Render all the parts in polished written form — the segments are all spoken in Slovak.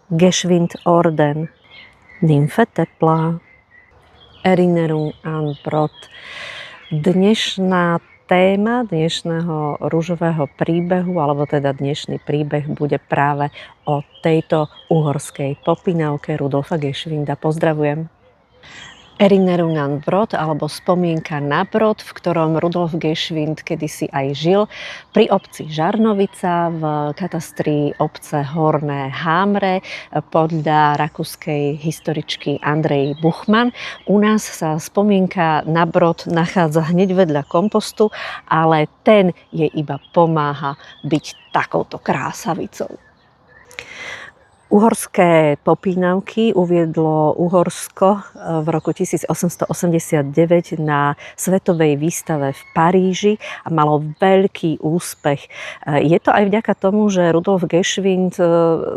Geschwindorden, Nymfe teplá, Erinnerung an Brod. Dnešná téma dnešného ružového príbehu, alebo teda dnešný príbeh bude práve o tejto uhorskej popínavke Rudolfa Geschwinda. Pozdravujem. Erinnerung an Brod, alebo spomienka na Brod, v ktorom Rudolf Geschwind kedysi aj žil, pri obci Žarnovica v katastri obce Horné Hámre podľa rakúskej historičky Andrej Buchmann. U nás sa spomienka na Brod nachádza hneď vedľa kompostu, ale ten jej iba pomáha byť takouto krásavicou. Uhorské popínavky uviedlo Uhorsko v roku 1889 na svetovej výstave v Paríži a malo veľký úspech. Je to aj vďaka tomu, že Rudolf Geschwind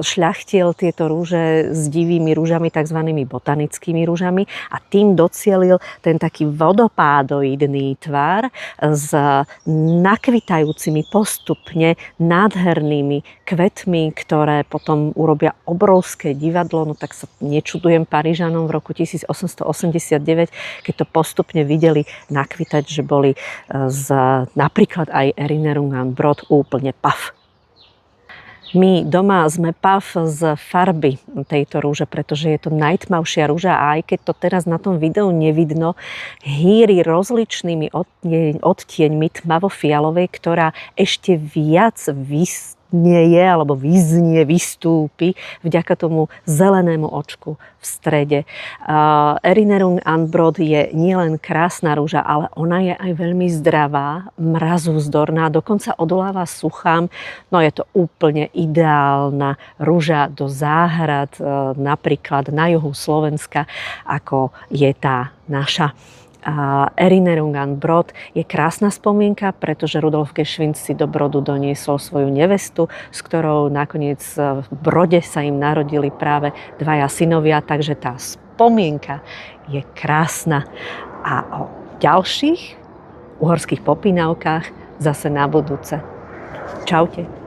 šľachtil tieto rúže s divými rúžami, tzv. Botanickými rúžami, a tým docielil ten taký vodopádoidný tvar s nakvitajúcimi postupne nádhernými kvetmi, ktoré potom urobia obrovské divadlo. No tak sa nečudujem Parížanom v roku 1889, keď to postupne videli nakvitať, že boli napríklad aj Erinnerung an Brod úplne paf. My doma sme paf z farby tejto rúže, pretože je to najtmavšia rúža a aj keď to teraz na tom videu nevidno, hýri rozličnými odtieňmi tmavo-fialovej, ktorá ešte viac vystúpi vďaka tomu zelenému očku v strede. Erinnerung an Brod je nielen krásna rúža, ale ona je aj veľmi zdravá, mrazovzdorná, dokonca odoláva suchám. No je to úplne ideálna rúža do záhrad, napríklad na juhu Slovenska, ako je tá naša. Erinnerung an Brod je krásna spomienka, pretože Rudolf Geschwind si do Brodu doniesol svoju nevestu, s ktorou nakoniec v Brode sa im narodili práve dvaja synovia, takže tá spomienka je krásna. A o ďalších uhorských popínavkách zase na budúce. Čaute.